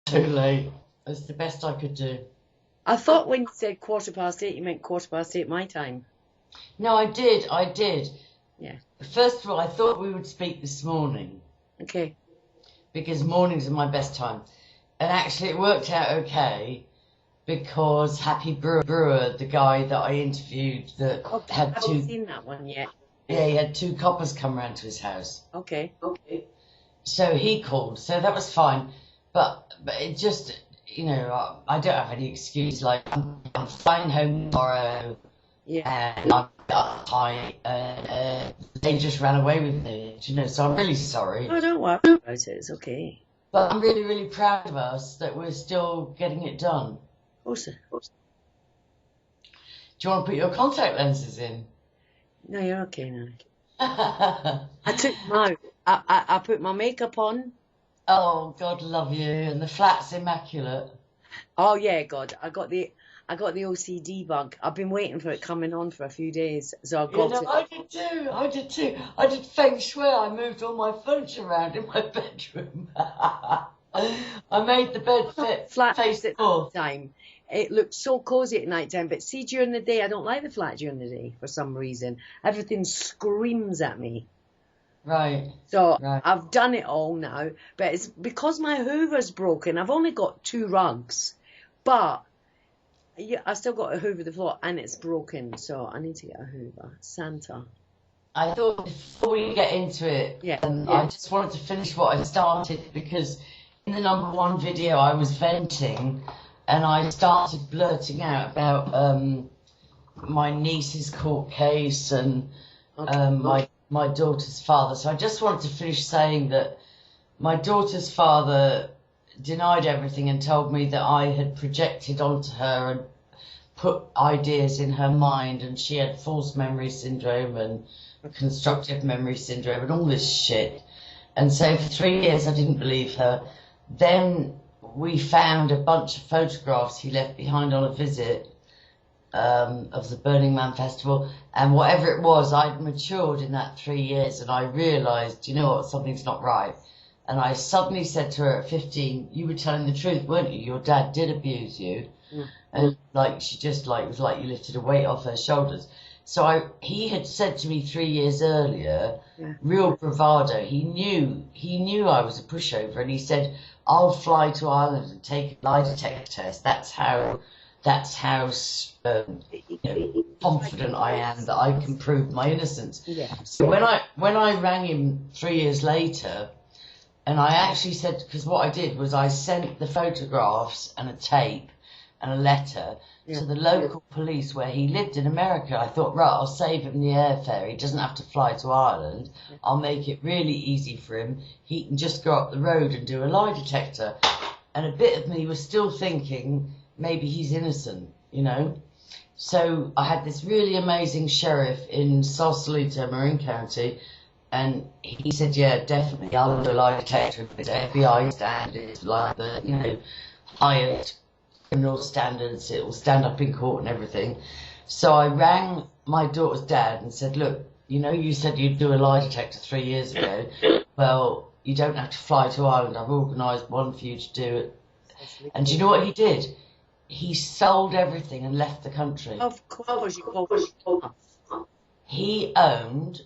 Too late. It's the best I could do. I thought when you said 8:15, you meant 8:15 my time. No, I did. Yeah. First of all, I thought we would speak this morning Okay. because mornings are my best time. And actually it worked out okay because Happy Brewer, the guy that I interviewed that Okay. I had haven't seen that one yet. yeah, he had 2 coppers come round to his house. Okay. So he called, so that was fine. But it just, I don't have any excuse. Like, I'm flying home tomorrow, Yeah. and I'm tight, they just ran away with me, so I'm really sorry. Oh, don't worry about it. It's okay. But I'm really, really proud of us that we're still getting it done. Also. Do you want to put your contact lenses in? No, you're okay now. I put my makeup on. Oh, God love you. And the flat's immaculate. Oh yeah, God, I got the OCD bug. I've been waiting for it coming on for a few days, so I got it. I did too. I did feng shui. I moved all my furniture around in my bedroom. I made the bed fit Flat face at north. time. It looks so cozy at night time, but see, during the day, I don't like the flat during the day for some reason. Everything screams at me. Right. So Right. I've done it all now, but it's because my Hoover's broken. I've only got 2 rugs, but yeah, I still got to hoover the floor and it's broken, so I need to get a Hoover. Santa. I thought before we get into it, Yeah. I just wanted to finish what I started because in the #1 video I was venting and I started blurting out about my niece's court case and my daughter's father. So I just wanted to finish saying that my daughter's father denied everything and told me that I had projected onto her and put ideas in her mind and she had false memory syndrome and constructive memory syndrome and all this shit. And so for 3 years I didn't believe her. Then we found a bunch of photographs he left behind on a visit of the Burning Man Festival, and whatever it was, I'd matured in that 3 years and I realised, you know what, something's not right. And I suddenly said to her at 15, you were telling the truth, weren't you? Your dad did abuse you. Yeah. And she just it was like you lifted a weight off her shoulders. So he had said to me 3 years earlier, real bravado, he knew I was a pushover, and he said, I'll fly to Ireland and take a lie detector test. That's how confident I am that I can prove my innocence. Yeah. So when I rang him 3 years later, and I actually said, because what I did was I sent the photographs and a tape and a letter to the local police where he lived in America. I thought, right, I'll save him the airfare. He doesn't have to fly to Ireland. I'll make it really easy for him. He can just go up the road and do a lie detector. And a bit of me was still thinking, maybe he's innocent, So I had this really amazing sheriff in Sausalito, Marin County, and he said, yeah, definitely, I'll do a lie detector. It's FBI standards, like the, highest criminal standards. It will stand up in court and everything. So I rang my daughter's dad and said, look, you said you'd do a lie detector 3 years ago. Well, you don't have to fly to Ireland. I've organised one for you to do it. And do you know what he did? He sold everything and left the country. Of course, He owned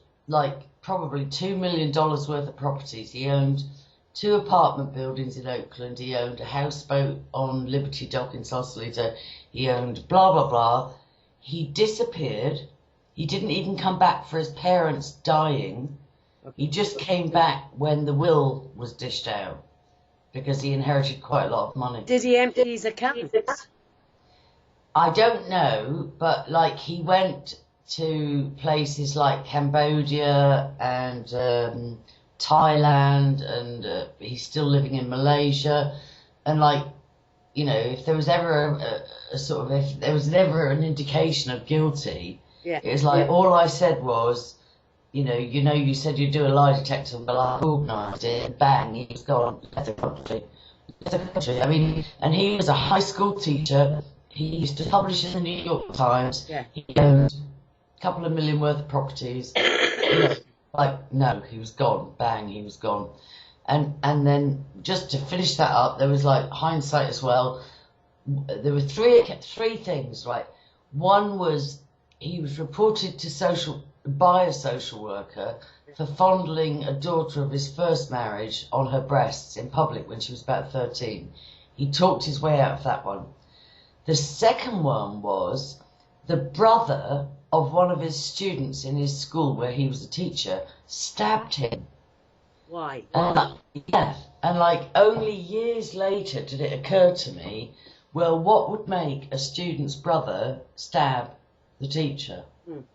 probably $2 million worth of properties. He owned 2 apartment buildings in Oakland. He owned a houseboat on Liberty Dock in Sausalito. He owned blah, blah, blah. He disappeared. He didn't even come back for his parents dying. He just came back when the will was dished out because he inherited quite a lot of money. Did he empty his accounts? I don't know, but he went to places like Cambodia and Thailand, and he's still living in Malaysia. And if there was ever if there was never an indication of guilty, it was all I said was, you said you'd do a lie detector, but I organised it, and bang, he was gone. Left the country. I mean, and he was a high school teacher. He used to publish in the New York Times. Yeah. He owned a couple of million worth of properties. No, he was gone. Bang, he was gone. And then just to finish that up, there was like hindsight as well. There were three things, right? One was he was reported to by a social worker for fondling a daughter of his first marriage on her breasts in public when she was about 13. He talked his way out of that one. The second one was the brother of one of his students in his school where he was a teacher stabbed him. Why? Yeah, and like only years later did it occur to me, well, what would make a student's brother stab the teacher?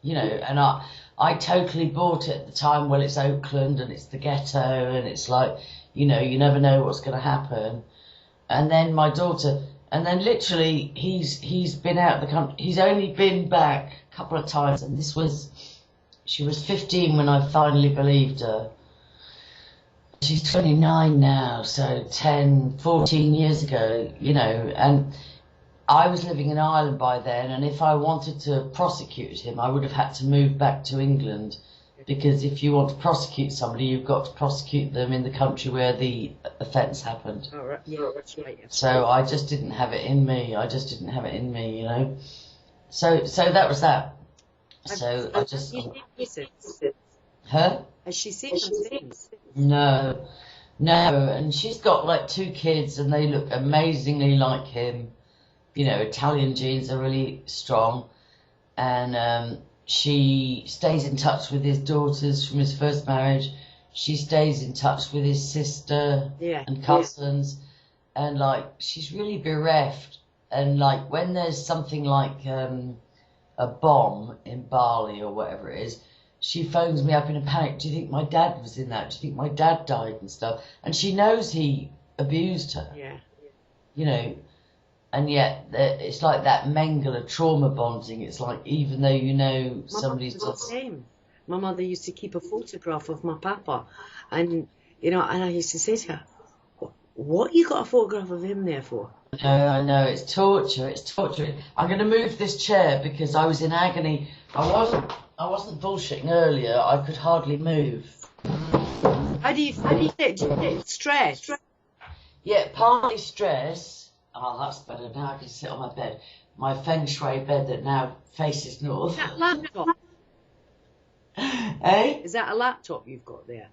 You know, and I totally bought it at the time. Well, it's Oakland and it's the ghetto and it's like, you know, you never know what's going to happen. And then my daughter, and then literally he's been out of the country. He's only been back a couple of times, and she was 15 when I finally believed her. She's 29 now, so 10, 14 years ago, you know, and I was living in Ireland by then, and if I wanted to prosecute him, I would have had to move back to England, because if you want to prosecute somebody, you've got to prosecute them in the country where the offence happened. Oh, right. Yeah, that's right. So I just didn't have it in me. You know. So that was that. So I just... Huh? Has she seen him since? No, and she's got like 2 kids and they look amazingly like him. You know, Italian genes are really strong, and she stays in touch with his daughters from his first marriage. She stays in touch with his sister and cousins, and like she's really bereft. And like when there's something like a bomb in Bali or whatever it is, she phones me up in a panic. Do you think my dad was in that? Do you think my dad died and stuff? And she knows he abused her. Yeah. You know, and yet it's like that Mengele trauma bonding. It's like even though you know somebody's the same. My mother used to keep a photograph of my papa, and you know, and I used to say to her, "What you got a photograph of him there for?" I know, it's torture. It's torture. I'm going to move this chair because I was in agony. I wasn't bullshitting earlier. I could hardly move. How do you think? Stress? Yeah, partly stress. Oh, that's better. Now I can sit on my bed. My feng shui bed that now faces north. Is that a laptop? Eh? Is that a laptop you've got there?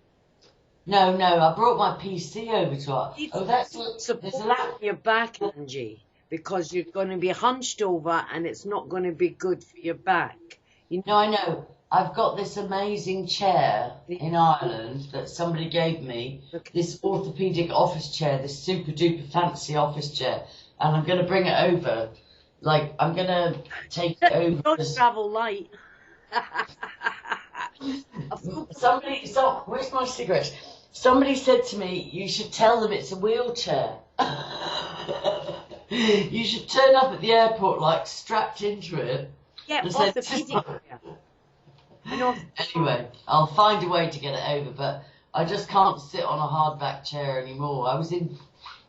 No, I brought my PC over to her. Oh, there's a laptop. Your back, Angie, because you're going to be hunched over and it's not going to be good for your back. You know, I know. I've got this amazing chair in Ireland that somebody gave me, this orthopaedic office chair, this super duper fancy office chair, and I'm going to bring it over. Like, I'm going to take it over. Don't travel light. Where's my cigarettes? Somebody said to me, you should tell them it's a wheelchair. You should turn up at the airport, like, strapped into it. Yeah, orthopaedic. Anyway, I'll find a way to get it over, but I just can't sit on a hardback chair anymore.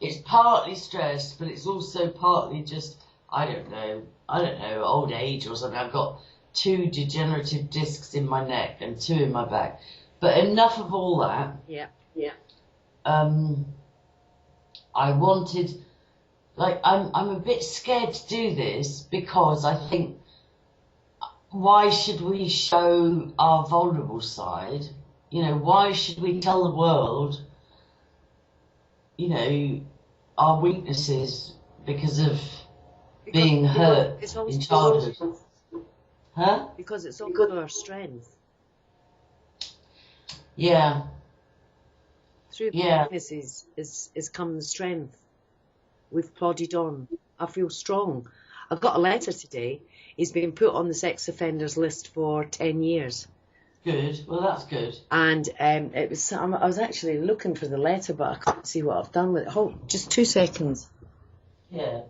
It's partly stress, but it's also partly just, I don't know, old age or something. I've got 2 degenerative discs in my neck and 2 in my back. But enough of all that. Yeah. I wanted, like, I'm a bit scared to do this because I think, why should we show our vulnerable side? You know, why should we tell the world, you know, our weaknesses because of being hurt in childhood? Huh? Because it's all our strength. Yeah. Through the weaknesses is come the strength. We've plodded on. I feel strong. I got a letter today. He's been put on the sex offenders list for 10 years. Good. Well, that's good. And it was. I was actually looking for the letter, but I can't see what I've done with it. Hold, just 2 seconds. Yeah.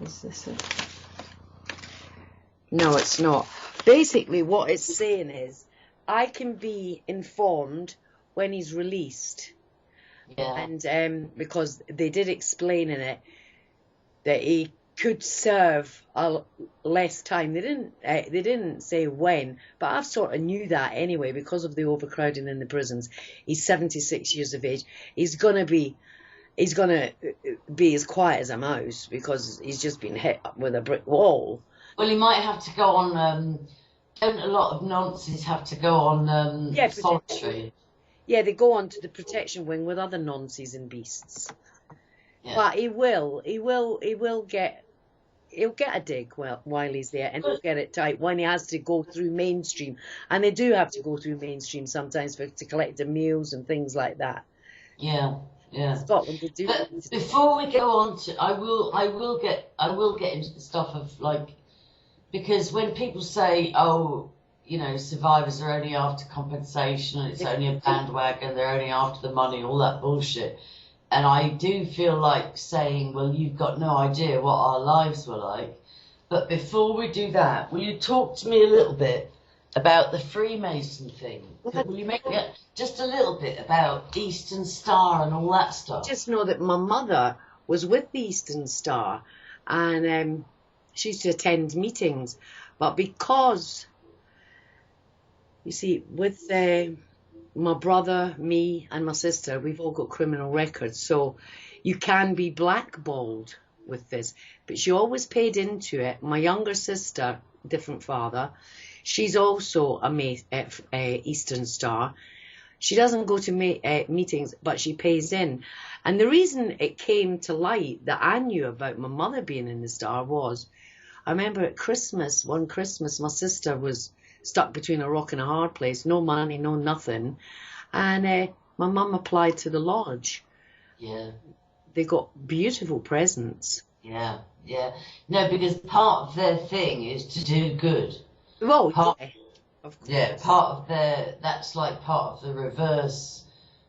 Is this it? No, it's not. Basically, what it's saying is, I can be informed when he's released. Yeah. And because they did explain in it that he could serve less time. They didn't say when, but I've sort of knew that anyway because of the overcrowding in the prisons. He's 76 years of age. He's gonna be as quiet as a mouse because he's just been hit with a brick wall. Well, he might have to go on. Don't a lot of nonces have to go on solitary? Yeah, they go on to the protection wing with other nonces and beasts. Yeah. But he'll get a dig while he's there, and he'll get it tight when he has to go through mainstream. And they do have to go through mainstream sometimes to collect the meals and things like that. Yeah. Yeah. Scotland, they do. But before we go on to, I will get into the stuff of like, because when people say, oh, you know, survivors are only after compensation, and it's only a bandwagon, they're only after the money, all that bullshit. And I do feel like saying, well, you've got no idea what our lives were like. But before we do that, will you talk to me a little bit about the Freemason thing? Will you make just a little bit about Eastern Star and all that stuff? Just know that my mother was with the Eastern Star, and she used to attend meetings. But because, you see, with my brother, me, and my sister, we've all got criminal records, so you can be blackballed with this. But she always paid into it. My younger sister, different father, she's also a Eastern Star. She doesn't go to meetings, but she pays in. And the reason it came to light that I knew about my mother being in the Star was, I remember at Christmas, one Christmas, my sister was stuck between a rock and a hard place, no money, no nothing. And my mum applied to the lodge. Yeah. They got beautiful presents. Yeah, yeah. No, because part of their thing is to do good. Well, yeah, of course. Yeah, that's like part of the reverse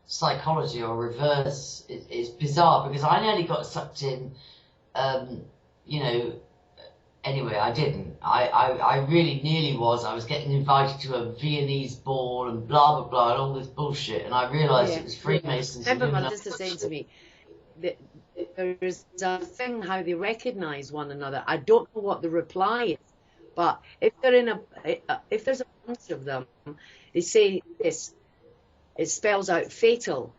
psychology or reverse. It's bizarre because I nearly got sucked in, you know. Anyway, I didn't. I really nearly was. I was getting invited to a Viennese ball and blah, blah, blah, and all this bullshit. And I realised it was Freemasons. I remember my sister saying to me that there is a thing how they recognise one another. I don't know what the reply is, but if there's a bunch of them, they say this. It spells out fatal.